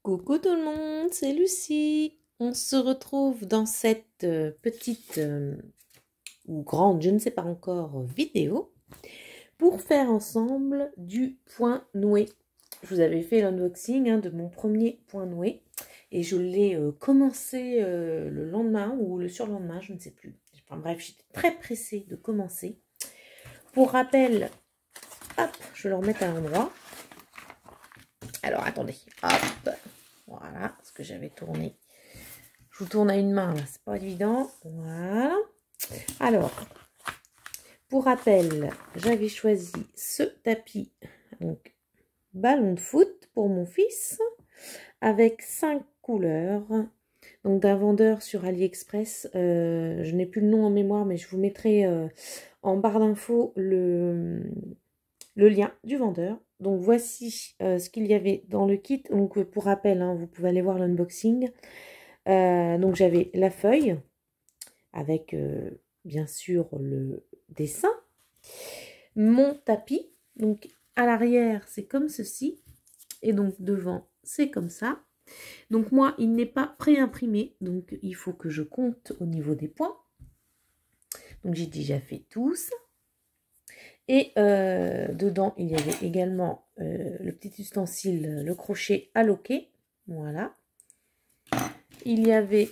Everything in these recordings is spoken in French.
Coucou tout le monde, c'est Lucie. On se retrouve dans cette petite ou grande, je ne sais pas encore, vidéo pour faire ensemble du point noué. Je vous avais fait l'unboxing de mon premier point noué et je l'ai commencé le lendemain ou le surlendemain, je ne sais plus. Enfin bref, j'étais très pressée de commencer. Pour rappel, hop, je vais le remettre à l'endroit. Alors attendez, hop. Voilà, ce que j'avais tourné. Je vous tourne à une main, là, c'est pas évident. Voilà. Alors, pour rappel, j'avais choisi ce tapis, donc ballon de foot pour mon fils, avec 5 couleurs. Donc d'un vendeur sur AliExpress. Je n'ai plus le nom en mémoire, mais je vous mettrai en barre d'infos le lien du vendeur. Donc voici ce qu'il y avait dans le kit. Donc pour rappel, vous pouvez aller voir l'unboxing. Donc j'avais la feuille avec bien sûr le dessin, mon tapis. Donc à l'arrière c'est comme ceci et donc devant c'est comme ça. Donc moi il n'est pas pré-imprimé, donc il faut que je compte au niveau des points. Donc j'ai déjà fait tous. Et dedans, il y avait également le petit ustensile, le crochet à loquet. Voilà. Il y avait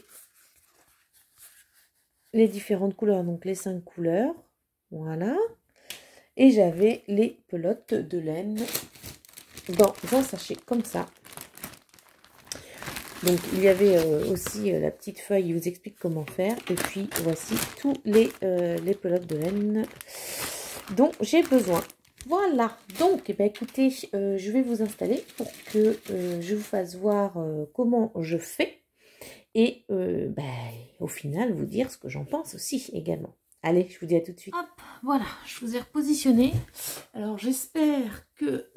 les différentes couleurs, donc les 5 couleurs. Voilà. Et j'avais les pelotes de laine dans un sachet, comme ça. Donc, il y avait aussi la petite feuille qui vous explique comment faire. Et puis, voici tous les pelotes de laine dont j'ai besoin. Voilà, donc écoutez, je vais vous installer pour que je vous fasse voir comment je fais et au final vous dire ce que j'en pense aussi également. Allez, je vous dis à tout de suite. Hop, voilà, je vous ai repositionné. Alors j'espère que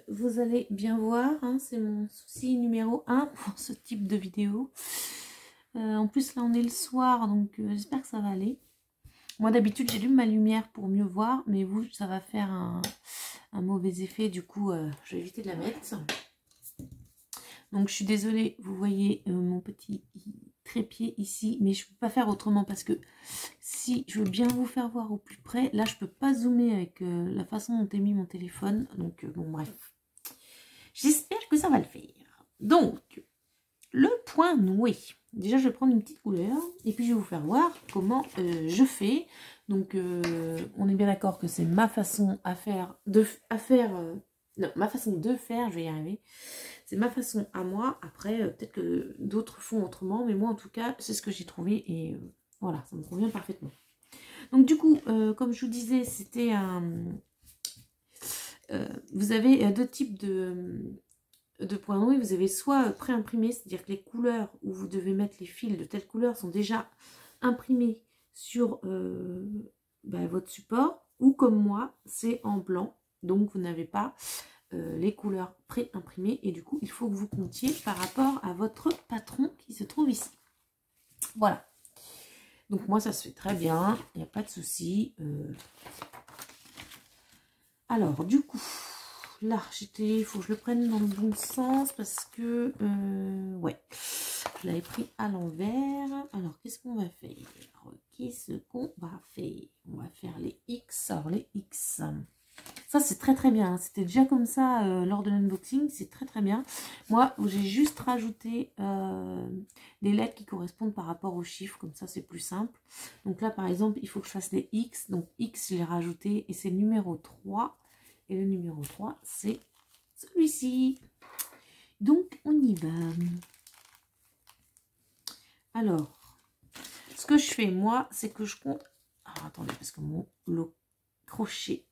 vous allez bien voir, c'est mon souci numéro 1 pour ce type de vidéo. En plus là on est le soir, donc j'espère que ça va aller. Moi d'habitude j'allume ma lumière pour mieux voir, mais vous ça va faire un mauvais effet, du coup je vais éviter de la mettre. Donc je suis désolée, vous voyez mon petit trépied ici, mais je ne peux pas faire autrement parce que si je veux bien vous faire voir au plus près, là je ne peux pas zoomer avec la façon dont est mis mon téléphone. Donc bon bref, j'espère que ça va le faire. Donc le point noué. Déjà, je vais prendre une petite couleur et puis je vais vous faire voir comment je fais. Donc, on est bien d'accord que c'est ma façon ma façon de faire, je vais y arriver. C'est ma façon à moi. Après, peut-être que d'autres font autrement, mais moi, en tout cas, c'est ce que j'ai trouvé et voilà, ça me convient parfaitement. Donc, du coup, comme je vous disais, c'était un... vous avez deux types de points noués. Vous avez soit pré-imprimé, c'est-à-dire que les couleurs où vous devez mettre les fils de telle couleur sont déjà imprimés sur votre support, ou comme moi, c'est en blanc, donc vous n'avez pas les couleurs pré-imprimées, et du coup, il faut que vous comptiez par rapport à votre patron qui se trouve ici. Voilà. Donc moi, ça se fait très bien, il n'y a pas de souci. Alors, du coup... Là, il faut que je le prenne dans le bon sens parce que, ouais, je l'avais pris à l'envers. Alors, qu'est-ce qu'on va faire? Qu'est-ce qu'on va faire? On va faire les X. Alors, les X, ça, c'est très très bien. C'était déjà comme ça lors de l'unboxing. C'est très très bien. Moi, j'ai juste rajouté les lettres qui correspondent par rapport aux chiffres. Comme ça, c'est plus simple. Donc là, par exemple, il faut que je fasse les X. Donc, X, je l'ai rajouté et c'est le numéro 3. Et le numéro 3, c'est celui-ci. Donc, on y va. Alors, ce que je fais, moi, c'est que je compte... Alors, attendez, parce que le crochet...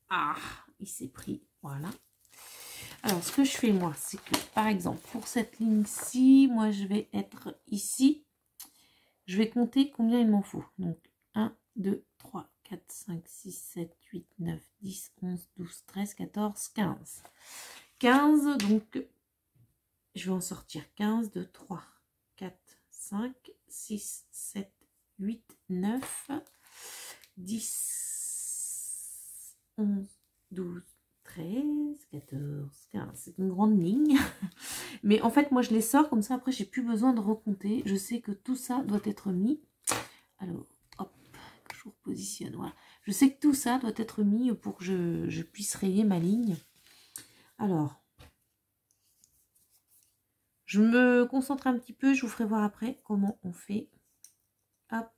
Ah, il s'est pris. Voilà. Alors, ce que je fais, moi, c'est que, par exemple, pour cette ligne-ci, moi, je vais être ici. Je vais compter combien il m'en faut. Donc, 1, 2, 3, 4, 5, 6, 7, 8, 9, 10, 11, 12, 13, 14, 15. 15, donc je vais en sortir 15, 2, 3, 4, 5, 6, 7, 8, 9, 10, 11, 12, 13, 14, 15. C'est une grande ligne. Mais en fait, moi, je les sors comme ça. Après, j'ai plus besoin de recompter. Je sais que tout ça doit être mis. Alors, hop, que je vous repositionne. Voilà. Je sais que tout ça doit être mis pour que je puisse rayer ma ligne. Alors, je me concentre un petit peu. Je vous ferai voir après comment on fait. Hop.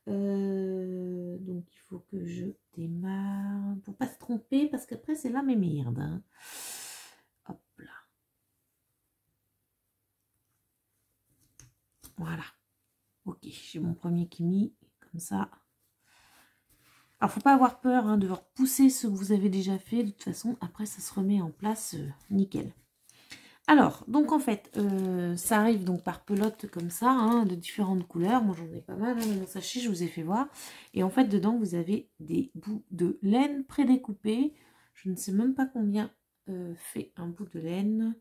Donc, il faut que je démarre. Pour pas se tromper, parce qu'après, c'est la même merde. Hein. Hop là. Voilà. Ok, j'ai mon premier qui mis comme ça. Alors, faut pas avoir peur hein, de repousser ce que vous avez déjà fait. De toute façon, après, ça se remet en place nickel. Alors, donc en fait, ça arrive donc par pelote comme ça, hein, de différentes couleurs. Moi, j'en ai pas mal hein, dans mon sachet, je vous ai fait voir. Et en fait, dedans, vous avez des bouts de laine prédécoupés. Je ne sais même pas combien fait un bout de laine.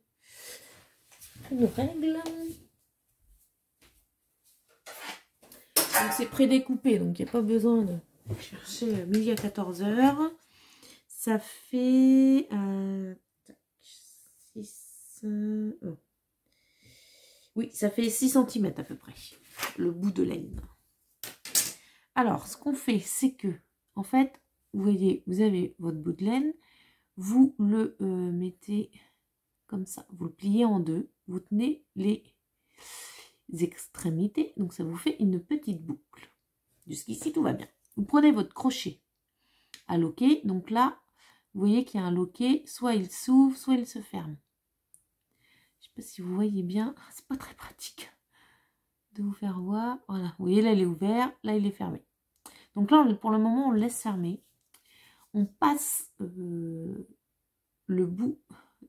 Une règle. Donc c'est prédécoupé, donc il n'y a pas besoin de chercher midi à 14 h. Ça fait 6, oui, ça fait 6 cm à peu près, le bout de laine. Alors, ce qu'on fait, c'est que, en fait, vous voyez, vous avez votre bout de laine, vous le mettez comme ça, vous le pliez en deux, vous tenez les extrémités, donc ça vous fait une petite boucle. Jusqu'ici, tout va bien. Vous prenez votre crochet à loquet, donc là, vous voyez qu'il y a un loquet, soit il s'ouvre, soit il se ferme. Je ne sais pas si vous voyez bien, c'est pas très pratique de vous faire voir. Voilà, vous voyez, là, il est ouvert, là, il est fermé. Donc là, pour le moment, on le laisse fermer. On passe le bout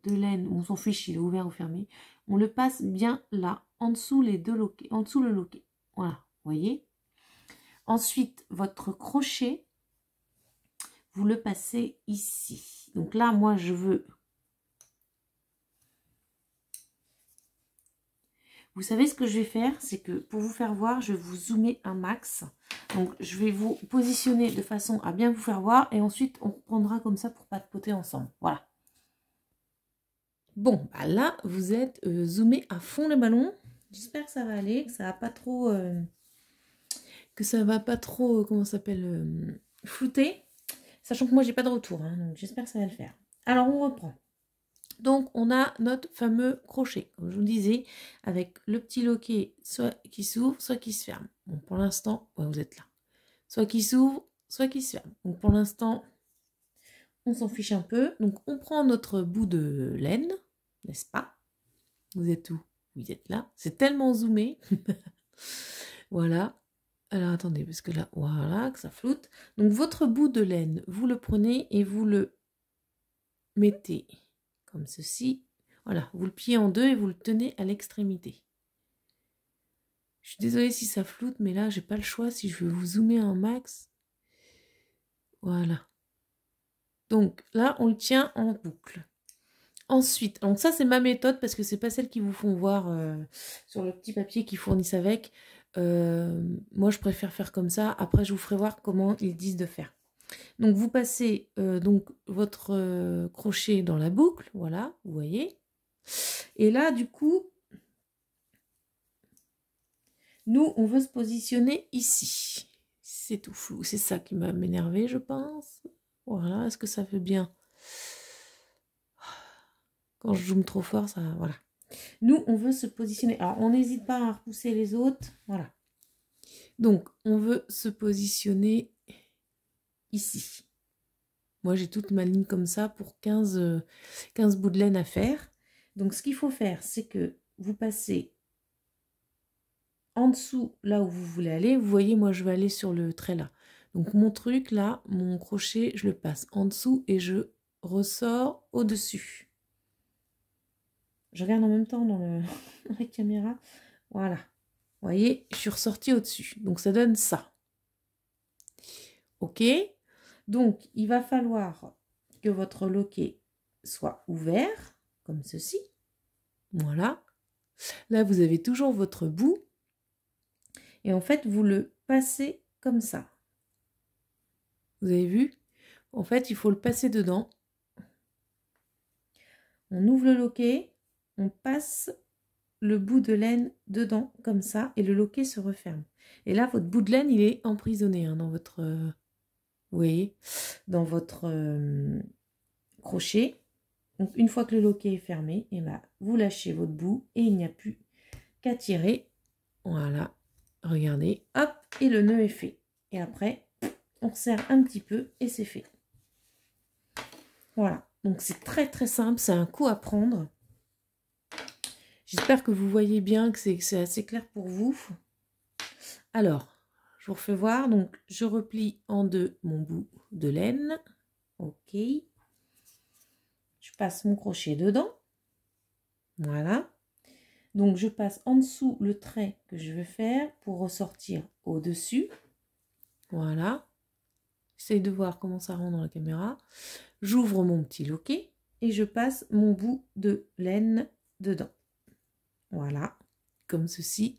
de laine, on s'en fiche s'il est ouvert ou fermé, on le passe bien là, en dessous les deux loquets, en dessous le loquet. Voilà, vous voyez. Ensuite, votre crochet, vous le passez ici. Donc là, moi, je veux... Vous savez ce que je vais faire, c'est que pour vous faire voir, je vais vous zoomer un max. Donc, je vais vous positionner de façon à bien vous faire voir. Et ensuite, on reprendra comme ça pour papoter ensemble. Voilà. Bon, bah là, vous êtes zoomé à fond le ballon. J'espère que ça va aller, que ça va pas trop... comment ça s'appelle, flouter. Sachant que moi, j'ai pas de retour. Hein, donc, j'espère que ça va le faire. Alors, on reprend. Donc, on a notre fameux crochet, comme je vous disais, avec le petit loquet, soit qui s'ouvre, soit qui se ferme. Bon, pour l'instant, ouais, vous êtes là. Soit qui s'ouvre, soit qui se ferme. Donc, pour l'instant, on s'en fiche un peu. Donc, on prend notre bout de laine, n'est-ce pas? Vous êtes où? Vous êtes là. C'est tellement zoomé. Voilà. Alors, attendez, parce que là, voilà, que ça floute. Donc, votre bout de laine, vous le prenez et vous le mettez comme ceci. Voilà, vous le pliez en deux et vous le tenez à l'extrémité. Je suis désolée si ça floute, mais là, j'ai pas le choix si je veux vous zoomer un max. Voilà. Donc là, on le tient en boucle. Ensuite, donc ça, c'est ma méthode parce que c'est pas celle qu'ils vous font voir sur le petit papier qu'ils fournissent avec. Moi, je préfère faire comme ça. Après, je vous ferai voir comment ils disent de faire. Donc, vous passez donc votre crochet dans la boucle. Voilà, vous voyez. Et là, du coup, nous, on veut se positionner ici. C'est tout flou. C'est ça qui m'a m'énervé, je pense. Voilà, est-ce que ça fait bien? Quand je zoome trop fort, ça... Voilà. Nous, on veut se positionner. Alors, on n'hésite pas à repousser les autres. Voilà. Donc, on veut se positionner ici. Moi, j'ai toute ma ligne comme ça pour 15 bouts de laine à faire. Donc, ce qu'il faut faire, c'est que vous passez en dessous, là où vous voulez aller. Vous voyez, moi, je vais aller sur le trait là. Donc, mon truc, là, mon crochet, je le passe en dessous et je ressors au-dessus. Je regarde en même temps dans la caméra. Voilà. Vous voyez, je suis ressortie au-dessus. Donc, ça donne ça. OK? Donc, il va falloir que votre loquet soit ouvert, comme ceci. Voilà. Là, vous avez toujours votre bout. Et en fait, vous le passez comme ça. Vous avez vu? En fait, il faut le passer dedans. On ouvre le loquet. on passe le bout de laine dedans, comme ça, et le loquet se referme. Et là, votre bout de laine, il est emprisonné dans votre... vous voyez, dans votre crochet. Donc, une fois que le loquet est fermé, et ben, vous lâchez votre bout et il n'y a plus qu'à tirer. Voilà, regardez, hop, et le nœud est fait. Et après, on resserre un petit peu et c'est fait. Voilà, donc c'est très très simple, c'est un coup à prendre. J'espère que vous voyez bien, que c'est assez clair pour vous. Alors, je vous refais voir. Donc, je replie en deux mon bout de laine. Ok. Je passe mon crochet dedans. Voilà. Donc, je passe en dessous le trait que je veux faire pour ressortir au-dessus. Voilà. J'essaye de voir comment ça rend dans la caméra. J'ouvre mon petit loquet et je passe mon bout de laine dedans. Voilà. Comme ceci.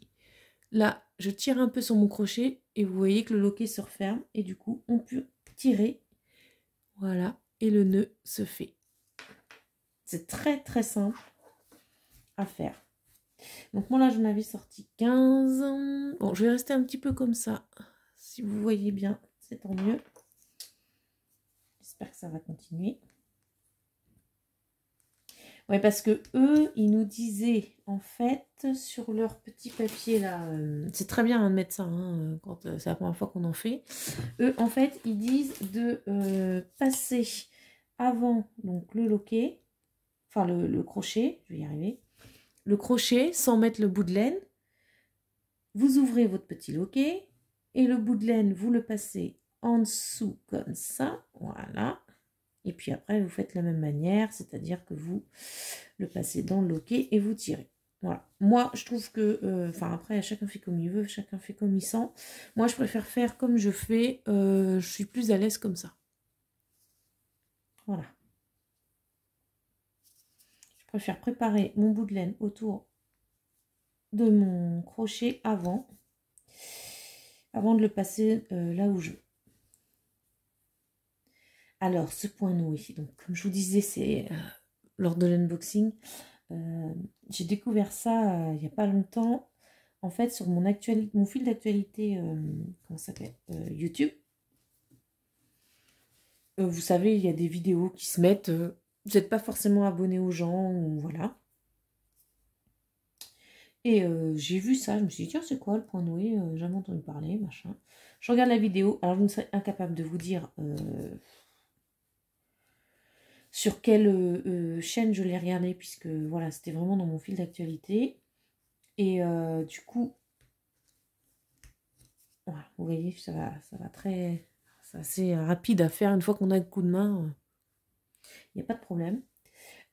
Là, je tire un peu sur mon crochet et vous voyez que le loquet se referme et du coup, on peut tirer. Voilà, et le nœud se fait. C'est très très simple à faire. Donc moi là, j'en avais sorti 15. Bon, je vais rester un petit peu comme ça. Si vous voyez bien, c'est tant mieux. J'espère que ça va continuer. Ouais, parce que eux, ils nous disaient, en fait, sur leur petit papier là, c'est très bien de mettre ça, hein, quand c'est la première fois qu'on en fait. Eux, en fait, ils disent de passer avant donc le loquet, enfin le crochet, je vais y arriver, le crochet sans mettre le bout de laine. Vous ouvrez votre petit loquet et le bout de laine, vous le passez en dessous comme ça, voilà. Et puis après, vous faites la même manière, c'est-à-dire que vous le passez dans le loquet et vous tirez. Voilà. Moi, je trouve que... Enfin, après, chacun fait comme il veut, chacun fait comme il sent. Moi, je préfère faire comme je fais. Je suis plus à l'aise comme ça. Voilà. Je préfère préparer mon bout de laine autour de mon crochet avant de le passer là où je veux. Alors, ce point noué, donc comme je vous disais, c'est lors de l'unboxing. J'ai découvert ça il n'y a pas longtemps. En fait, sur mon fil d'actualité, comment ça s'appelle, YouTube. Vous savez, il y a des vidéos qui se mettent. Vous n'êtes pas forcément abonné aux gens, ou voilà. Et j'ai vu ça, je me suis dit, tiens, c'est quoi le point noué? J'ai jamais entendu parler, machin. Je regarde la vidéo, alors je ne serais incapable de vous dire sur quelle chaîne je l'ai regardé, puisque voilà, c'était vraiment dans mon fil d'actualité. Et du coup, voilà, vous voyez, ça va très... C'est assez rapide à faire, une fois qu'on a le coup de main, il n'y a pas de problème.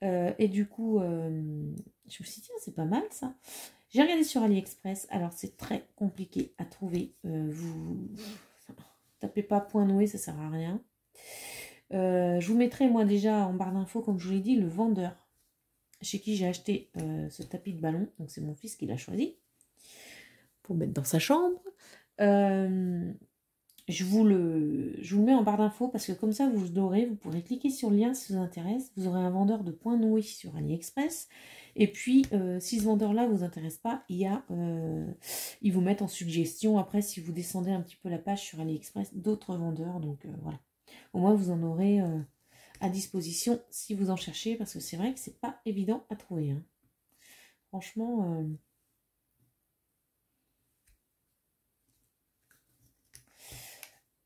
Et du coup, je me suis dit, c'est pas mal ça. J'ai regardé sur AliExpress, alors c'est très compliqué à trouver. Vous tapez pas point noué, ça sert à rien. Je vous mettrai moi déjà en barre d'infos, comme je vous l'ai dit, le vendeur chez qui j'ai acheté ce tapis de ballon. Donc c'est mon fils qui l'a choisi pour mettre dans sa chambre. Je vous le mets en barre d'infos parce que comme ça vous aurez, vous pourrez cliquer sur le lien si ça vous intéresse. Vous aurez un vendeur de points noués sur AliExpress. Et puis si ce vendeur là vous intéresse pas, il vous met en suggestion après si vous descendez un petit peu la page sur AliExpress d'autres vendeurs. Donc voilà. Au moins vous en aurez à disposition si vous en cherchez, parce que c'est vrai que c'est pas évident à trouver. Hein. Franchement.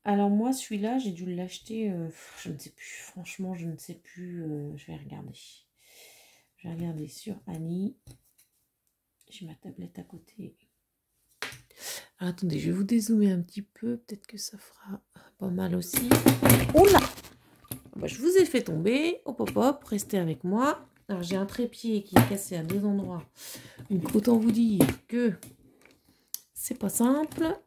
Alors moi, celui-là, j'ai dû l'acheter, je ne sais plus, franchement, je ne sais plus, je vais regarder. Je vais regarder sur Annie. J'ai ma tablette à côté. Alors, attendez, je vais vous dézoomer un petit peu, peut-être que ça fera pas mal aussi. Oula! Bah, je vous ai fait tomber, hop hop hop, restez avec moi. Alors j'ai un trépied qui est cassé à deux endroits. Donc autant vous dire que c'est pas simple.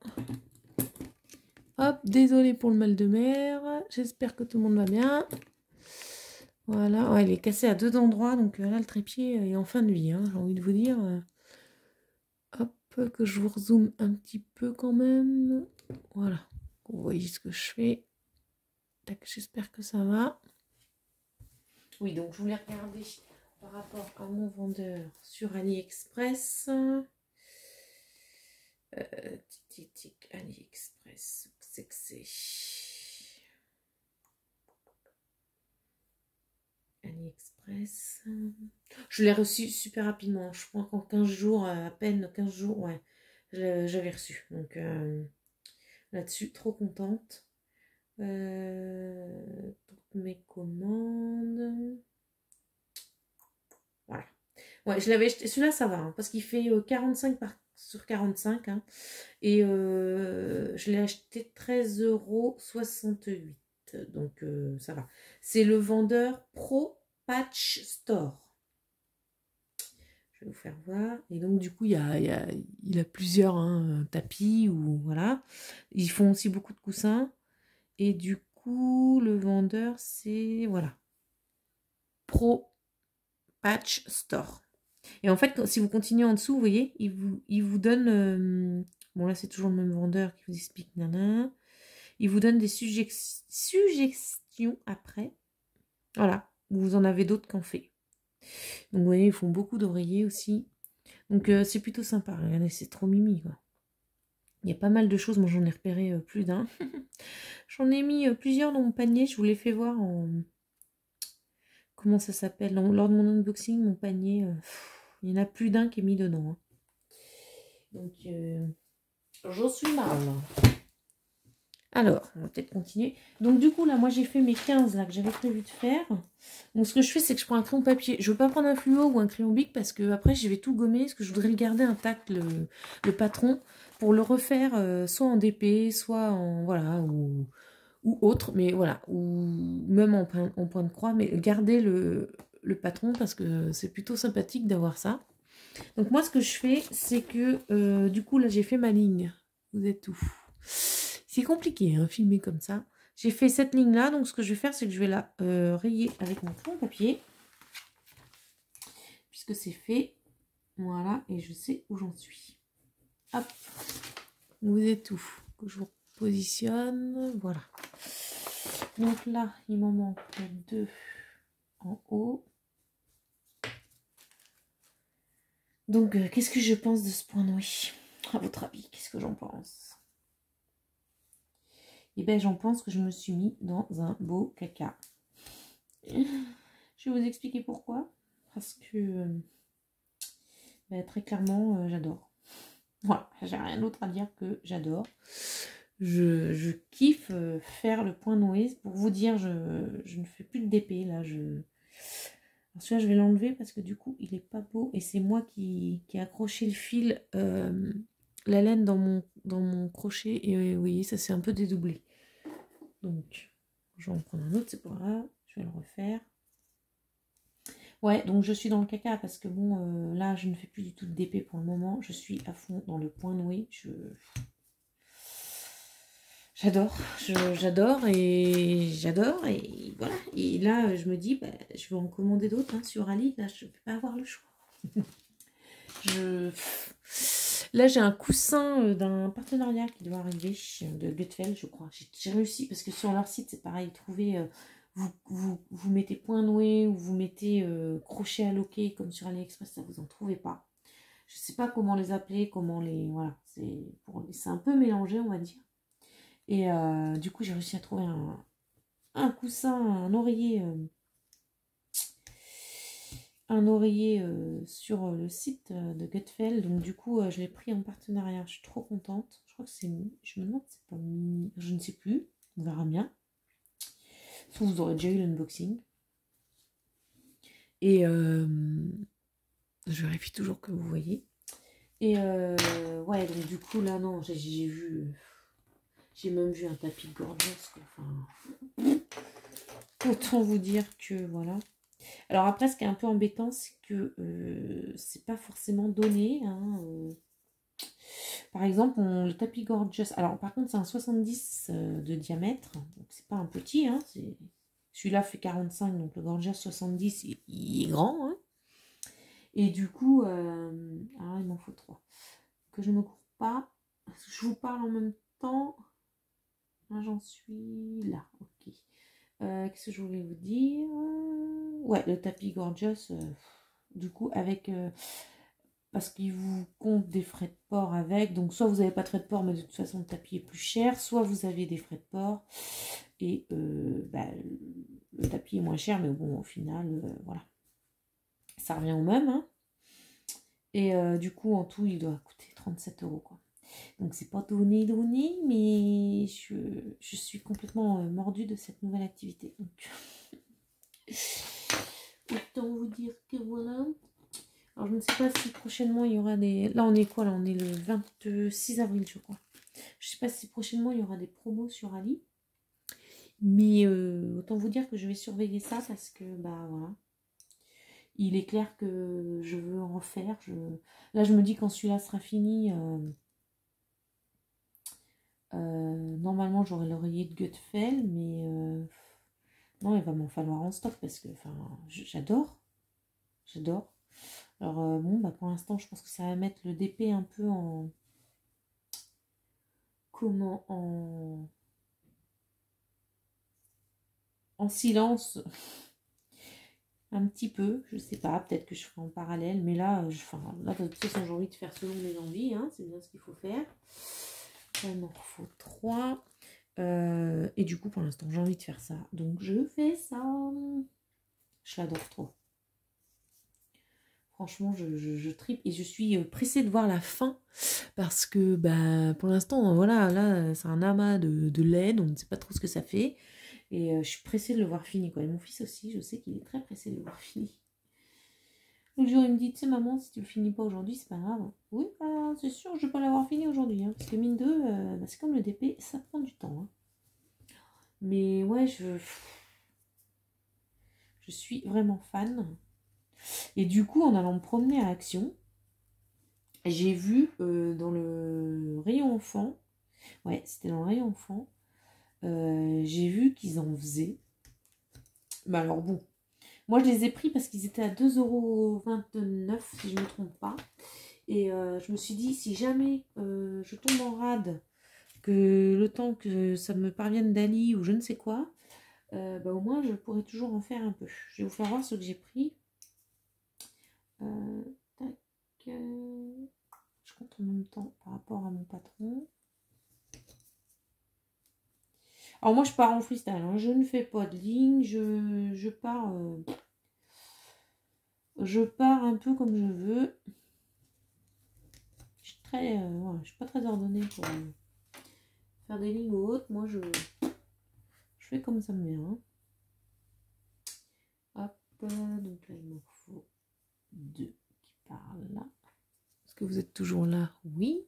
Hop, désolé pour le mal de mer. J'espère que tout le monde va bien. Voilà, ouais, il est cassé à deux endroits, donc là le trépied est en fin de vie, hein, j'ai envie de vous dire. Hop, que je vous rezoome un petit peu quand même. Voilà, vous voyez ce que je fais. J'espère que ça va. Oui, donc je voulais regarder par rapport à mon vendeur sur AliExpress. AliExpress, c'est que c'est AliExpress. Je l'ai reçu super rapidement. Je crois qu'en 15 jours, à peine 15 jours, ouais, j'avais reçu. Donc là-dessus, trop contente. Toutes mes commandes. Voilà. Ouais, je l'avais acheté. Celui-là, ça va, hein, parce qu'il fait 45 sur 45. Hein, et je l'ai acheté 13,68 €. Donc ça va. C'est le vendeur Pro Patch Store. Je vais vous faire voir. Et donc du coup, il a plusieurs tapis ou voilà. Ils font aussi beaucoup de coussins. Et du coup, le vendeur, c'est voilà. Pro Patch Store. Et en fait, si vous continuez en dessous, vous voyez, il vous donne... bon, là, c'est toujours le même vendeur qui vous explique, nana. Il vous donne des suggestions après. Voilà, vous en avez d'autres qu'en fait. Donc, vous voyez, ils font beaucoup d'oreillers aussi. Donc, c'est plutôt sympa. Regardez, c'est trop mimi, quoi. Il y a pas mal de choses. Moi, j'en ai repéré plus d'un. J'en ai mis plusieurs dans mon panier. Je vous les fais voir en... Comment ça s'appelle? Lors de mon unboxing, mon panier... il y en a plus d'un qui est mis dedans. Hein. Donc, j'en suis mal. Alors, on va peut-être continuer. Donc, du coup, là, moi, j'ai fait mes 15 là, que j'avais prévu de faire. Donc, ce que je fais, c'est que je prends un crayon papier. Je ne veux pas prendre un fluo ou un crayon bic parce que après, je vais tout gommer. Parce que je voudrais le garder intact, le patron, pour le refaire soit en DP, soit en... Voilà, ou autre. Mais voilà, ou même en point de croix. Mais garder le patron parce que c'est plutôt sympathique d'avoir ça. Donc, moi, ce que je fais, c'est que, du coup, là, j'ai fait ma ligne. Vous êtes où? C'est compliqué, hein, filmer comme ça. J'ai fait cette ligne-là, donc ce que je vais faire, c'est que je vais la rayer avec mon crayon papier. Puisque c'est fait. Voilà, et je sais où j'en suis. Hop. Vous êtes où? Que je vous positionne. Voilà. Donc là, il m'en manque 2 en haut. Donc, qu'est-ce que je pense de ce point noué? À votre avis, qu'est-ce que j'en pense? Et bien, j'en pense que je me suis mis dans un beau caca. Je vais vous expliquer pourquoi. Parce que, ben, très clairement, j'adore. Voilà, j'ai rien d'autre à dire que j'adore. Je kiffe faire le point noué. Pour vous dire, je ne fais plus de DP. Là, alors celui-là, je vais l'enlever parce que du coup, il est pas beau. Et c'est moi qui ai accroché le fil, la laine dans mon crochet. Et vous voyez, ça s'est un peu dédoublé. Donc, je vais en prendre un autre, c'est pas grave. Je vais le refaire. Ouais, donc je suis dans le caca parce que bon, là, je ne fais plus du tout de DP pour le moment. Je suis à fond dans le point noué. J'adore, j'adore et voilà. Et là, je me dis, bah, je vais en commander d'autres hein, sur Ali. Là, je ne vais pas avoir le choix. Là, j'ai un coussin d'un partenariat qui doit arriver de Gutfeld, je crois. J'ai réussi parce que sur leur site, c'est pareil. Trouver, vous mettez point noué ou vous mettez crochet à loquet comme sur AliExpress, ça vous en trouvez pas. Je sais pas comment les appeler, comment les voilà. C'est un peu mélangé, on va dire. Et du coup, j'ai réussi à trouver un coussin, un oreiller sur le site de Gutfeld. Donc du coup, je l'ai pris en partenariat. Je suis trop contente. Je crois que c'est... Je me demande si c'est pas mini. Je ne sais plus. On verra bien. Sauf vous aurez déjà eu l'unboxing. Et je vérifie toujours que vous voyez. Et ouais, donc du coup, là, non, j'ai vu... J'ai même vu un tapis gorgeous. Enfin, autant vous dire que voilà. Alors après, ce qui est un peu embêtant, c'est que c'est pas forcément donné. Hein, par exemple, le tapis gorgeous. Alors par contre, c'est un 70 de diamètre. Donc c'est pas un petit. Hein, celui-là fait 45, donc le gorgeous 70, il est grand. Hein, et du coup, alors il m'en faut 3. Que je me cours pas. Je vous parle en même temps. Là, j'en suis là. Ok. Qu'est-ce que je voulais vous dire? Ouais, le tapis gorgeous. du coup, avec... parce qu'il vous compte des frais de port avec. Donc, soit vous n'avez pas de frais de port, mais de toute façon, le tapis est plus cher. Soit vous avez des frais de port. Et bah, le tapis est moins cher. Mais bon, au final, voilà. Ça revient au même. Hein. Et du coup, en tout, il doit coûter 37 € quoi. Donc, c'est pas donné, mais je suis complètement mordue de cette nouvelle activité. Donc, autant vous dire que voilà. Alors, je ne sais pas si prochainement il y aura des... Là, on est quoi? Là, on est le 26 avril, je crois. Je ne sais pas si prochainement il y aura des promos sur Ali. Mais autant vous dire que je vais surveiller ça parce que, bah voilà. Il est clair que je veux en faire. Là, je me dis quand celui-là sera fini, normalement, j'aurai l'oreiller de Gutfeld, mais non, il va m'en falloir en stock parce que, enfin, j'adore. J'adore. Alors, bon, bah pour l'instant, je pense que ça va mettre le DP un peu en... Comment? En silence. Un petit peu, je sais pas, peut-être que je ferai en parallèle, mais là, là de toute façon, j'ai envie de faire selon mes envies, hein, c'est bien ce qu'il faut faire. Il m'en faut 3. Et du coup, pour l'instant, j'ai envie de faire ça. Donc, je fais ça. Je l'adore trop. Franchement, je tripe et je suis pressée de voir la fin parce que bah, pour l'instant, voilà, là, c'est un amas de laine, on ne sait pas trop ce que ça fait. Et je suis pressée de le voir fini, quoi. Et mon fils aussi, je sais qu'il est très pressé de le voir fini. Le jour, il me dit, tu sais, maman, si tu le finis pas aujourd'hui, c'est pas grave. Oui, bah, c'est sûr, je vais pas l'avoir fini aujourd'hui. Hein, parce que mine de, bah, c'est comme le DP, ça prend du temps. Hein. Mais ouais, je suis vraiment fan. Et du coup, en allant me promener à Action, j'ai vu dans le rayon enfant, ouais, c'était dans le rayon enfant, j'ai vu qu'ils en faisaient. Bah alors bon, moi je les ai pris parce qu'ils étaient à 2,29 € si je ne me trompe pas. Et je me suis dit, si jamais je tombe en rade, que le temps que ça me parvienne d'Ali ou je ne sais quoi, bah, au moins je pourrais toujours en faire un peu. Je vais vous faire voir ce que j'ai pris. Tac. Je compte en même temps par rapport à mon patron. Alors moi je pars en freestyle, hein. Je ne fais pas de ligne, je pars un peu comme je veux. Je suis très, ouais, je suis pas très ordonnée pour faire des lignes ou autres. Moi je fais comme ça me vient. Hop, donc là il m'en faut 2 qui parlent là. Est-ce que vous êtes toujours là? Oui.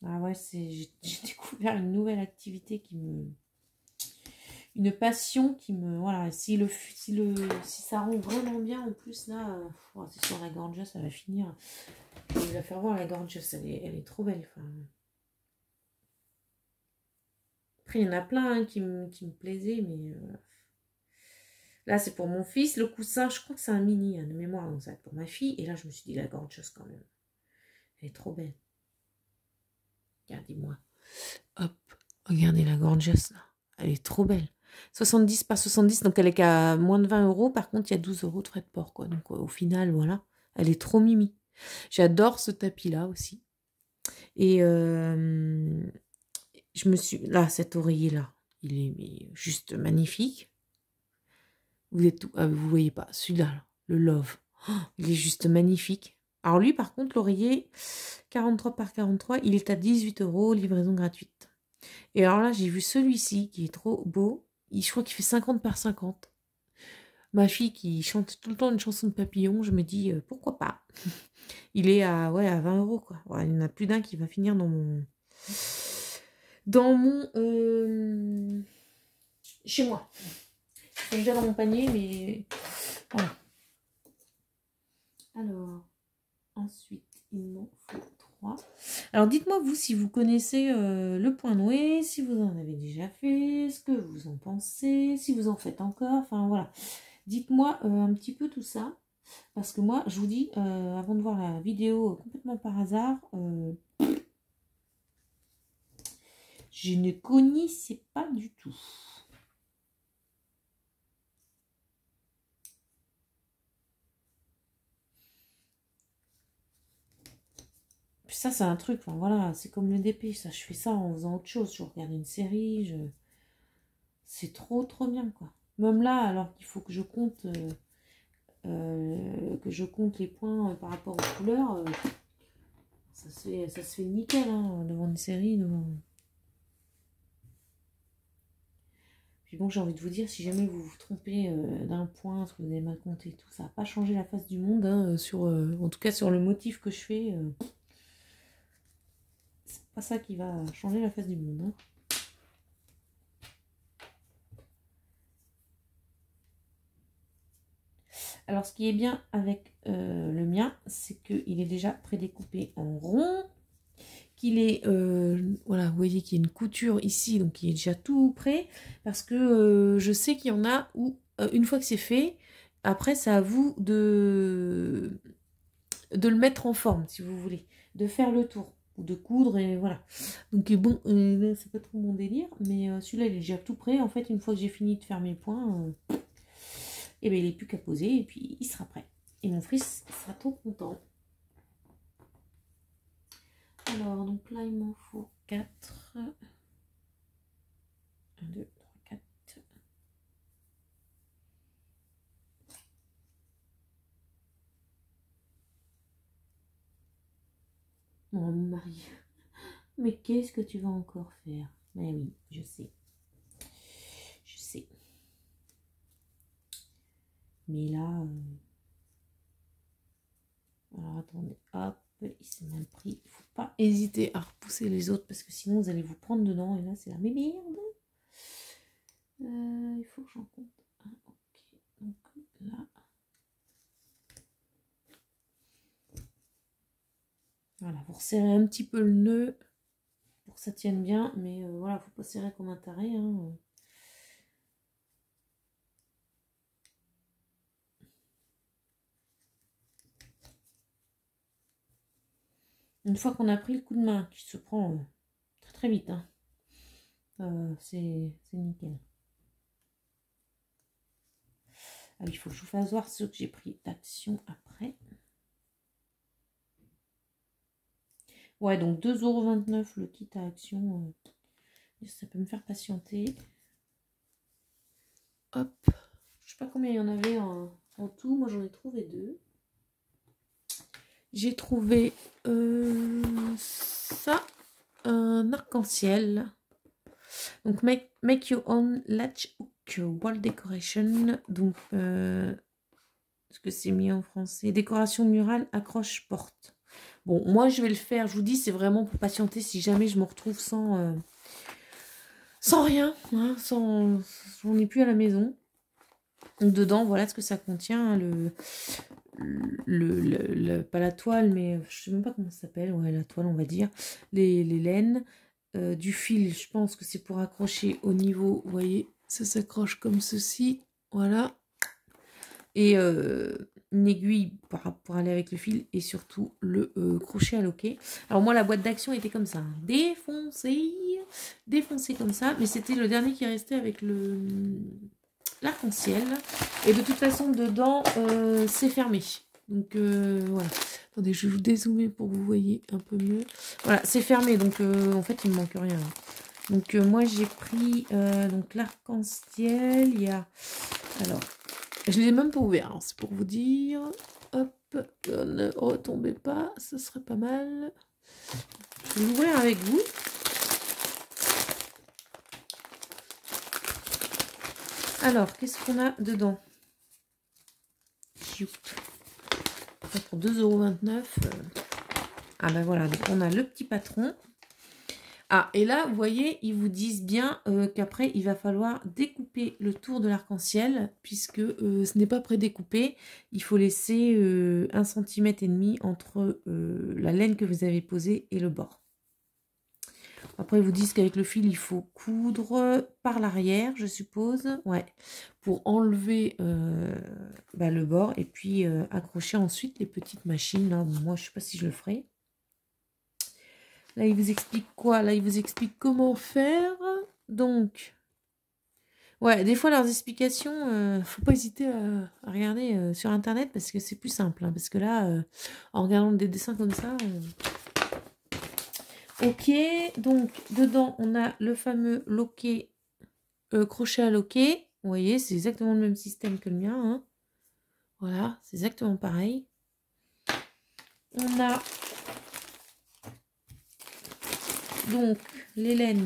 Ah ouais, j'ai découvert une nouvelle activité qui me... Une passion qui me... Voilà, si ça rend vraiment bien, en plus là, c'est sûr, la gorgeous, ça va finir. Je vais la faire voir, la gorgeous, elle est trop belle. Enfin... Après, il y en a plein hein, qui me plaisaient, mais... Là, c'est pour mon fils. Le coussin, je crois que c'est un mini, hein, de mémoire, donc ça va être pour ma fille. Et là, je me suis dit, la gorgeous quand même. Elle est trop belle. Regardez-moi. Hop, regardez la gorgeous là. Elle est trop belle. 70 par 70, donc elle est qu'à moins de 20 €. Par contre, il y a 12 € de frais de port, quoi. Donc au final, voilà. Elle est trop mimi. J'adore ce tapis-là aussi. Et je me suis... Là, cet oreiller-là, il est juste magnifique. Vous êtes tout... vous voyez pas, celui-là, là, le Love. Oh, il est juste magnifique. Alors lui, par contre, l'oreiller 43 par 43, il est à 18 €, livraison gratuite. Et alors là, j'ai vu celui-ci qui est trop beau. Je crois qu'il fait 50 par 50. Ma fille qui chante tout le temps une chanson de papillon, je me dis pourquoi pas. Il est à, ouais, à 20 € quoi. Ouais, il y en a plus d'un qui va finir dans mon... Chez moi. C'est déjà dans mon panier, mais... Voilà. Alors, ensuite, il m'en faut 3. Alors, dites-moi, vous, si vous connaissez le point noué, si vous en avez déjà fait, ce que vous en pensez, si vous en faites encore, enfin, voilà. Dites-moi un petit peu tout ça. Parce que moi, je vous dis, avant de voir la vidéo complètement par hasard, Je ne connaissais pas du tout. Puis ça, c'est un truc, enfin, voilà, c'est comme le DP, ça, je fais ça en faisant autre chose. Je regarde une série, c'est trop, trop bien, quoi. Même là, alors qu'il faut que je compte, les points par rapport aux couleurs, ça se fait nickel, hein, devant une série, devant... Puis bon, j'ai envie de vous dire, si jamais vous vous trompez d'un point, parce que vous avez mal compté et tout, ça n'a pas changé la face du monde, hein, en tout cas sur le motif que je fais. C'est pas ça qui va changer la face du monde. Hein. Alors, ce qui est bien avec le mien, c'est qu'il est déjà prédécoupé en rond, qu'il est, voilà, vous voyez qu'il y a une couture ici, donc il est déjà tout prêt, parce que je sais qu'il y en a où, une fois que c'est fait, après, c'est à vous de le mettre en forme, si vous voulez, de faire le tour, ou de coudre, et voilà. Donc bon, c'est pas trop mon délire, mais celui-là, il est déjà tout prêt. En fait, une fois que j'ai fini de faire mes points, et bien, il n'est plus qu'à poser, et puis il sera prêt. Et mon fils sera trop content. Alors, donc là, il m'en faut 4. 1, 2, 3, 4. Mon mari. Mais qu'est-ce que tu vas encore faire? Mais oui, je sais. Je sais. Mais là... Alors, attendez. Hop, il s'est mal pris. Il ne faut pas hésiter à repousser les autres parce que sinon, vous allez vous prendre dedans. Et là, c'est la merde. Il faut que j'en compte. Ah, ok. Donc là... Voilà, vous resserrez un petit peu le nœud pour que ça tienne bien, mais voilà, faut pas serrer comme un taré. Hein. Une fois qu'on a pris le coup de main, qui se prend très très vite, hein, c'est nickel. Ah oui, il faut que je vous fasse voir ceux que j'ai pris d'action après. Ouais, donc 2,29 € le kit à action. Ça peut me faire patienter. Hop. Je sais pas combien il y en avait en tout. Moi, j'en ai trouvé 2. J'ai trouvé ça, un arc-en-ciel. Donc, make your own latch hook wall decoration. Donc, est-ce que c'est mis en français? Décoration murale, accroche porte. Bon, moi, je vais le faire. Je vous dis, c'est vraiment pour patienter si jamais je me retrouve sans rien. Hein, on n'est plus à la maison. Donc, dedans, voilà ce que ça contient. Hein, pas la toile, mais je sais même pas comment ça s'appelle. Ouais, la toile, on va dire. Les laines. Du fil, je pense que c'est pour accrocher au niveau. Vous voyez, ça s'accroche comme ceci. Voilà. Et une aiguille pour aller avec le fil et surtout le crochet à loquet. Alors moi la boîte d'action était comme ça, hein, défoncée comme ça, mais c'était le dernier qui restait avec l'arc-en-ciel. Et de toute façon dedans c'est fermé. Donc voilà. Attendez, je vais vous dézoomer pour que vous voyez un peu mieux. Voilà, c'est fermé, donc en fait il ne manque rien. Donc moi j'ai pris donc l'arc-en-ciel, il y a... Alors, je ne l'ai même pas ouvert, hein, c'est pour vous dire. Hop, ne retombez pas, ce serait pas mal. Je vais l'ouvrir avec vous. Alors, qu'est-ce qu'on a dedans? Pour 2,29 €. Ah ben voilà, donc on a le petit patron. Ah, et là, vous voyez, ils vous disent bien qu'après, il va falloir découper le tour de l'arc-en-ciel, puisque ce n'est pas prédécoupé. Il faut laisser 1,5 cm entre la laine que vous avez posée et le bord. Après, ils vous disent qu'avec le fil, il faut coudre par l'arrière, je suppose. Ouais, pour enlever le bord et puis accrocher ensuite les petites machines. Là. Bon, moi, je ne sais pas si je le ferai. Là, il vous explique quoi? Là, il vous explique comment faire. Donc, ouais, des fois, leurs explications, faut pas hésiter à regarder sur Internet parce que c'est plus simple. Hein, parce que là, en regardant des dessins comme ça... Ok, donc, dedans, on a le fameux loquet, crochet à loquet. Vous voyez, c'est exactement le même système que le mien. Hein. Voilà, c'est exactement pareil. On a donc les laines.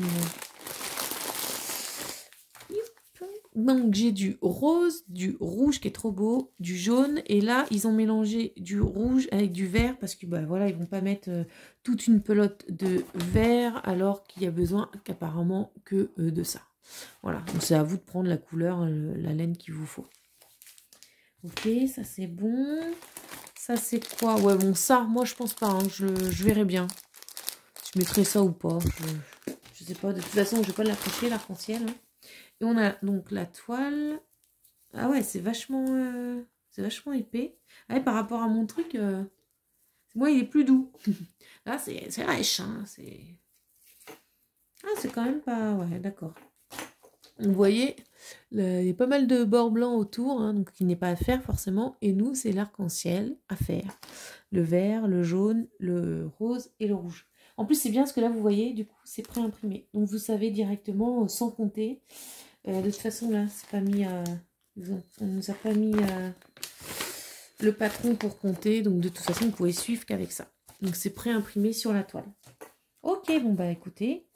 Donc j'ai du rose, du rouge qui est trop beau, du jaune. Et là, ils ont mélangé du rouge avec du vert parce que bah, voilà, ils vont pas mettre toute une pelote de vert alors qu'il y a besoin qu'apparemment que de ça. Voilà, donc c'est à vous de prendre la couleur, la laine qu'il vous faut. Ok, ça c'est bon. Ça c'est quoi? Ouais, bon, ça, moi je pense pas, hein, je verrai bien. Je mettrai ça ou pas. Je sais pas, de toute façon, je vais pas l'accrocher, l'arc-en-ciel. Hein. Et on a donc la toile. Ah ouais, c'est vachement épais. Ah ouais, par rapport à mon truc, moi il est plus doux. Là, c'est rêche, hein, Ah, c'est quand même pas... Ouais, d'accord. Vous voyez, il y a pas mal de bords blancs autour, hein, donc il n'est pas à faire forcément. Et nous, c'est l'arc-en-ciel à faire. Le vert, le jaune, le rose et le rouge. En plus, c'est bien parce que là, vous voyez, du coup, c'est pré-imprimé. Donc, vous savez directement, sans compter. De toute façon, là, c'est pas mis à... On nous a pas mis le patron pour compter. Donc, de toute façon, vous pouvez suivre qu'avec ça. Donc, c'est pré-imprimé sur la toile. Ok, bon, bah, écoutez.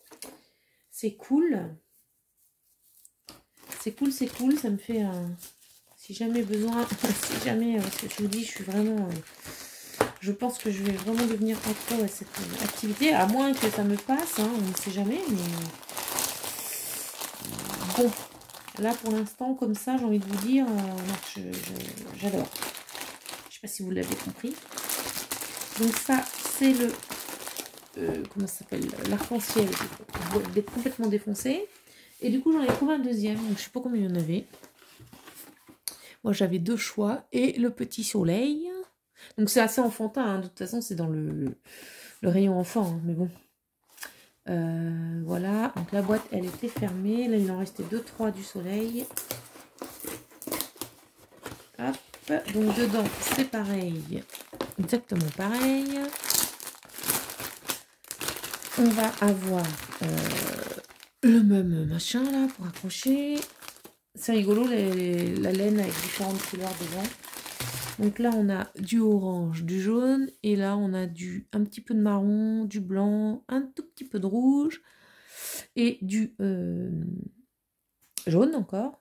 C'est cool. C'est cool, c'est cool. Ça me fait... si jamais besoin... si jamais... parce que je vous dis, je suis vraiment... je pense que je vais vraiment devenir accro à cette activité. À moins que ça me passe. Hein, on ne sait jamais. Mais... Bon... Là, pour l'instant, comme ça, j'ai envie de vous dire, j'adore. Je ne sais pas si vous l'avez compris. Donc ça, c'est le... comment ça s'appelle? L'arc-en-ciel d'être complètement défoncé. Et du coup, j'en ai trouvé un deuxième. Donc, je ne sais pas combien il y en avait. Moi, j'avais deux choix. Et le petit soleil. Donc, c'est assez enfantin. Hein. De toute façon, c'est dans le rayon enfant. Hein. Mais bon. Voilà, donc la boîte elle était fermée, là il en restait 2-3 du soleil. Hop, donc dedans c'est pareil, exactement pareil. On va avoir le même machin là pour accrocher. C'est rigolo la laine avec différentes couleurs dedans. Donc là on a du orange, du jaune et là on a un petit peu de marron, du blanc, un tout petit peu de rouge et du jaune encore.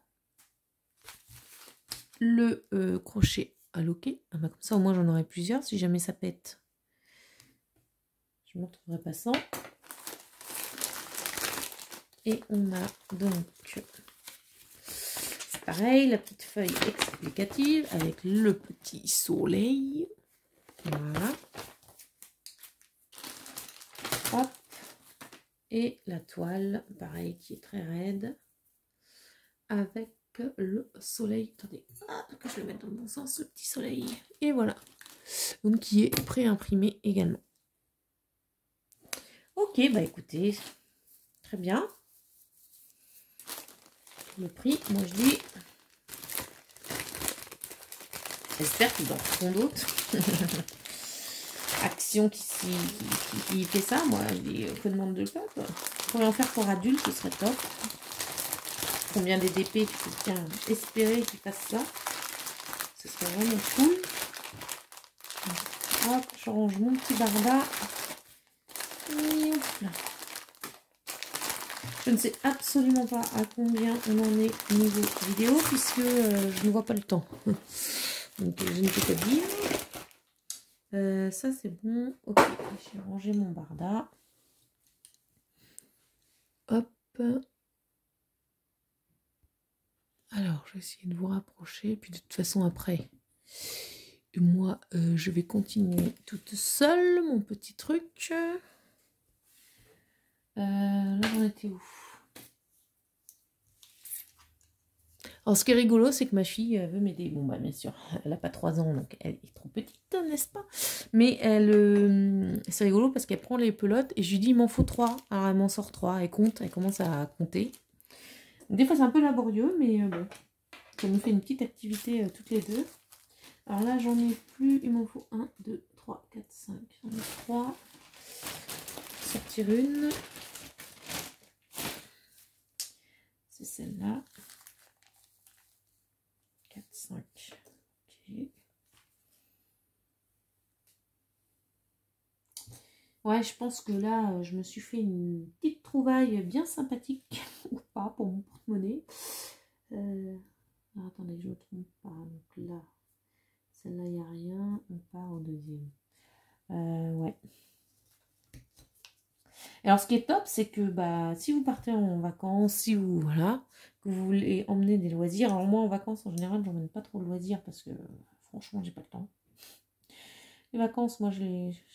Le crochet à loquet. Ah bah comme ça au moins j'en aurai plusieurs si jamais ça pète. Je ne me retrouverai pas sans. Et on a donc, c'est pareil, la petite feuille explicative avec le petit soleil. Voilà. Hop. Et la toile, pareil, qui est très raide. Avec le soleil. Attendez, que je le mette dans le bon sens, le petit soleil. Et voilà. Donc qui est pré-imprimé également. Ok, bah écoutez, très bien. Le prix, moi je dis, j'espère qu'ils en feront d'autres. Action qui fait ça, moi je dis, que demande de le peuple. Pour en faire pour adultes, ce serait top. Combien des DP tu peux bien espérer qu'ils fassent ça. Ce serait vraiment cool. Hop, je range mon petit barda. Et hop là. Je ne sais absolument pas à combien on en est niveau vidéo puisque je ne vois pas le temps. Donc je ne peux pas dire. Ça c'est bon. Ok, j'ai rangé mon barda. Hop. Alors je vais essayer de vous rapprocher. Puis de toute façon après, moi je vais continuer toute seule mon petit truc. Là on était où? Alors, ce qui est rigolo, c'est que ma fille veut m'aider. Bon, bah, bien sûr, elle n'a pas 3 ans, donc elle est trop petite, n'est-ce pas? Mais c'est rigolo parce qu'elle prend les pelotes et je lui dis, il m'en faut 3. Alors, elle m'en sort 3. Elle compte, elle commence à compter. Des fois, c'est un peu laborieux, mais bon, ça nous fait une petite activité toutes les deux. Alors là, j'en ai plus. Il m'en faut 1, 2, 3, 4, 5. J'en ai 3. Sortir une. C'est celle-là. 4, 5. Ok. Ouais, je pense que là, je me suis fait une petite trouvaille bien sympathique. Ou pas, pour mon porte-monnaie. Attendez, je ne me trompe pas. Donc là, celle-là, il n'y a rien. On part au deuxième. Ouais. Alors, ce qui est top, c'est que bah, si vous partez en vacances, si vous, voilà, que vous voulez emmener des loisirs. Alors, moi, en vacances, en général, je n'emmène pas trop de loisirs parce que, franchement, j'ai pas le temps. Les vacances, moi,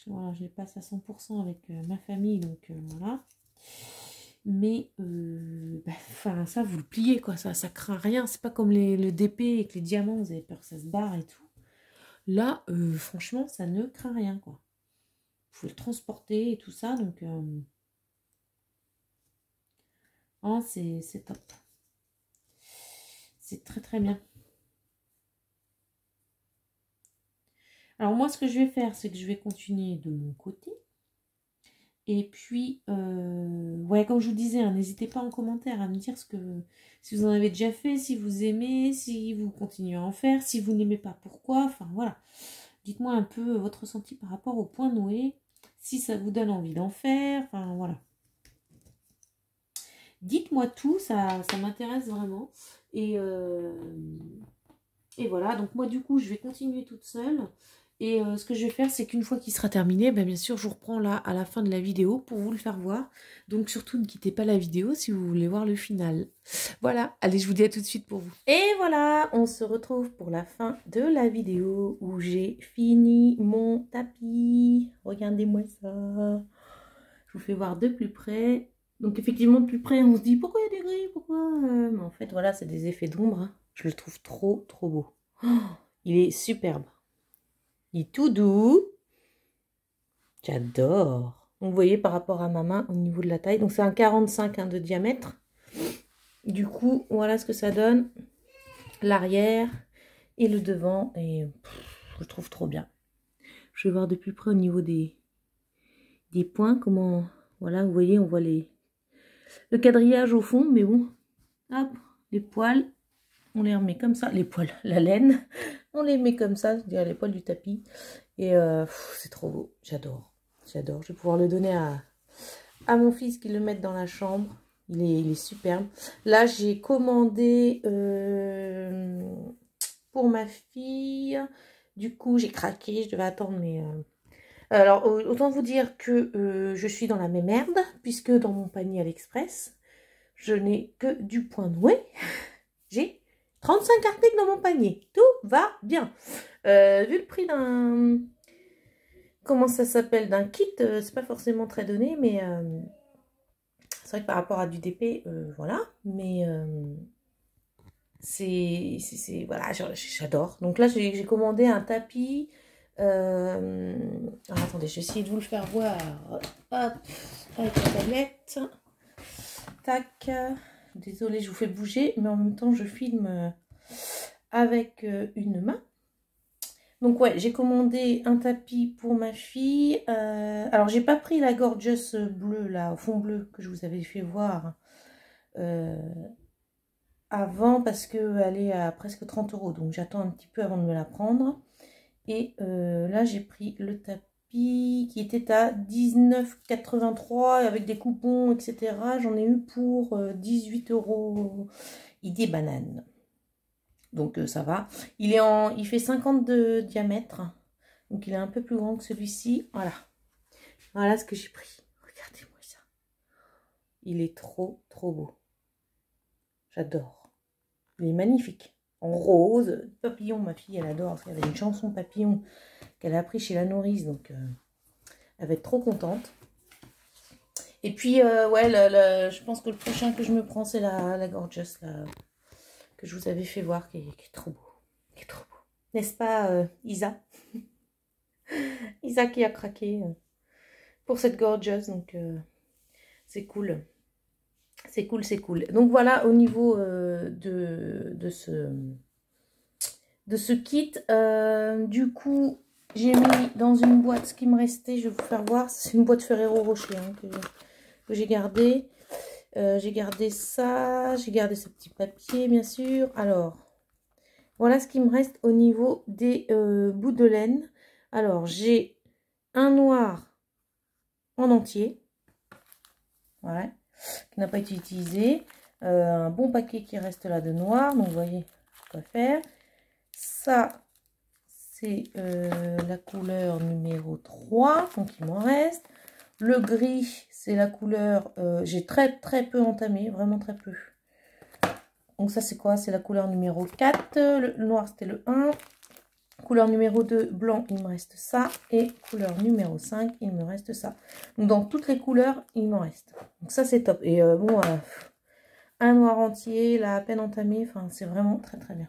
voilà, je les passe à 100% avec ma famille, donc voilà. Mais, bah, ça, vous le pliez, quoi. Ça craint rien. C'est pas comme le DP avec les diamants, vous avez peur que ça se barre et tout. Là, franchement, ça ne craint rien, quoi. Vous pouvez le transporter et tout ça, donc... Oh, c'est top. C'est très très bien. Alors moi, ce que je vais faire, c'est que je vais continuer de mon côté. Et puis, ouais, comme je vous disais, hein, n'hésitez pas en commentaire à me dire si vous en avez déjà fait, si vous aimez, si vous continuez à en faire, si vous n'aimez pas, pourquoi. Enfin, voilà. Dites-moi un peu votre ressenti par rapport au point noué, si ça vous donne envie d'en faire. Enfin, voilà. Dites-moi tout, ça m'intéresse vraiment. Et voilà, donc moi du coup je vais continuer toute seule. Et ce que je vais faire, c'est qu'une fois qu'il sera terminé, bien sûr je vous reprends là à la fin de la vidéo pour vous le faire voir. Donc surtout ne quittez pas la vidéo si vous voulez voir le final. Voilà, allez, je vous dis à tout de suite pour vous. Et voilà, on se retrouve pour la fin de la vidéo où j'ai fini mon tapis. Regardez-moi ça. Je vous fais voir de plus près. Donc effectivement de plus près on se dit pourquoi il y a des grilles, pourquoi mais en fait voilà, c'est des effets d'ombre, hein. Je le trouve trop trop beau. Oh, il est superbe. Il est tout doux. J'adore. Donc vous voyez par rapport à ma main au niveau de la taille. Donc c'est un 45 hein, de diamètre. Du coup voilà ce que ça donne. L'arrière et le devant. Et je le trouve trop bien. Je vais voir de plus près au niveau des points. Comment... Voilà, vous voyez, on voit le quadrillage au fond. Mais bon, hop, les poils. On les remet comme ça, les poils, la laine, on les met comme ça, c'est-à-dire les poils du tapis. Et c'est trop beau, j'adore, j'adore. Je vais pouvoir le donner à mon fils qui le mette dans la chambre. Il est superbe. Là, j'ai commandé pour ma fille. Du coup, j'ai craqué, je devais attendre, mais... Alors, autant vous dire que je suis dans la même merde, puisque dans mon panier AliExpress, je n'ai que du point noué. J'ai 35 articles dans mon panier. Tout va bien. Vu le prix d'un... Comment ça s'appelle? D'un kit, c'est pas forcément très donné, mais... c'est vrai que par rapport à du DP, voilà. Mais... voilà, j'adore. Donc là, j'ai commandé un tapis. Alors, attendez, je vais essayer de vous le faire voir. Hop, avec la tablette. Tac. Désolée, je vous fais bouger, mais en même temps, je filme avec une main. Donc ouais, j'ai commandé un tapis pour ma fille. Alors, j'ai pas pris la Gorgeous bleue, là, au fond bleu, que je vous avais fait voir avant, parce qu'elle est à presque 30 €. Donc, j'attends un petit peu avant de me la prendre. Et là, j'ai pris le tapis qui était à 19,83 € avec des coupons, etc. J'en ai eu pour 18 €. Idée banane. Donc ça va. Il fait 50 de diamètre. Donc il est un peu plus grand que celui-ci. Voilà. Voilà ce que j'ai pris. Regardez-moi ça. Il est trop trop beau. J'adore. Il est magnifique. En rose. Papillon, ma fille, elle adore. Parce qu'elle avait une chanson papillon qu'elle a appris chez la nourrice. Donc elle va être trop contente. Et puis ouais, je pense que le prochain que je me prends, c'est la Gorgeous. que je vous avais fait voir, qui est trop beau. Qui est trop beau. N'est-ce pas, Isa? Isa qui a craqué pour cette gorgeous, donc c'est cool. C'est cool, c'est cool. Donc voilà, au niveau de ce kit, du coup, j'ai mis dans une boîte ce qui me restait, je vais vous faire voir. C'est une boîte Ferrero Rocher hein, que j'ai gardé. J'ai gardé ça, j'ai gardé ce petit papier, bien sûr. Alors, voilà ce qui me reste au niveau des bouts de laine. Alors, j'ai un noir en entier. Voilà. Qui n'a pas été utilisé. Un bon paquet qui reste là de noir. Donc, vous voyez quoi faire. Ça, c'est la couleur numéro 3. Donc, il m'en reste. Le gris, c'est la couleur... j'ai très peu entamé. Vraiment très peu. Donc, ça, c'est quoi? C'est la couleur numéro 4. Le noir, c'était le 1. Couleur numéro 2, blanc, il me reste ça. Et couleur numéro 5, il me reste ça. Donc, dans toutes les couleurs, il m'en reste. Donc, ça, c'est top. Et bon, un noir entier, là, à peine entamé. Enfin, c'est vraiment très bien.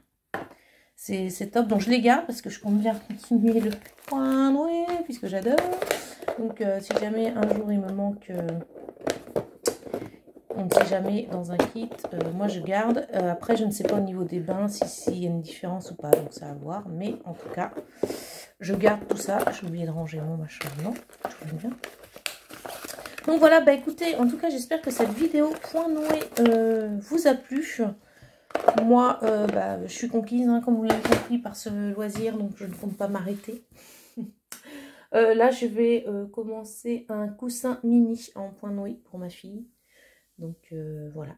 C'est top. Donc, je les garde parce que je compte bien continuer le point noir, puisque j'adore. Donc, si jamais un jour, il me manque... on ne sait jamais dans un kit, moi je garde. Après, je ne sais pas au niveau des bains s'il y a une différence ou pas, donc ça à voir. Mais en tout cas, je garde tout ça. J'ai oublié de ranger mon machin, non, tout va bien. Donc voilà, bah écoutez, en tout cas, j'espère que cette vidéo point noué vous a plu. Moi, bah, je suis conquise, hein, comme vous l'avez compris, par ce loisir, donc je ne compte pas m'arrêter. Là, je vais commencer un coussin mini en point noué pour ma fille. Donc voilà,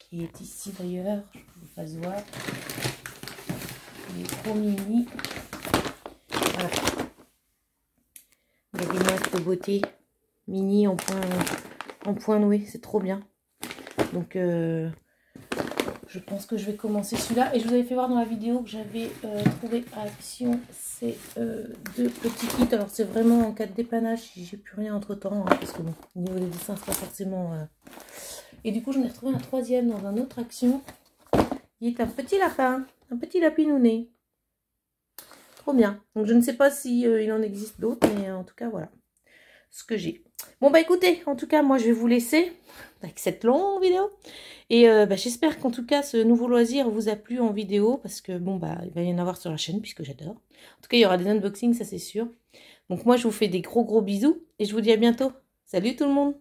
qui est ici d'ailleurs, je vous fasse voir. Il est trop mini. Voilà. Il y a des masques de beauté mini en point noué, c'est trop bien. Donc je pense que je vais commencer celui-là. Et je vous avais fait voir dans la vidéo que j'avais trouvé à Action ces deux petits kits. Alors c'est vraiment en cas de dépannage si j'ai plus rien entre temps, hein, parce que bon, au niveau des dessins c'est pas forcément... Et du coup, j'en ai retrouvé un troisième dans une autre Action. Il est un petit lapin, un petit lapinounet. Trop bien. Donc, je ne sais pas si il en existe d'autres, mais en tout cas, voilà ce que j'ai. Bon, bah écoutez, en tout cas, moi, je vais vous laisser avec cette longue vidéo. Et bah, j'espère qu'en tout cas, ce nouveau loisir vous a plu en vidéo, parce que, bon, bah, il va y en avoir sur la chaîne, puisque j'adore. En tout cas, il y aura des unboxings, ça c'est sûr. Donc, moi, je vous fais des gros bisous, et je vous dis à bientôt. Salut tout le monde!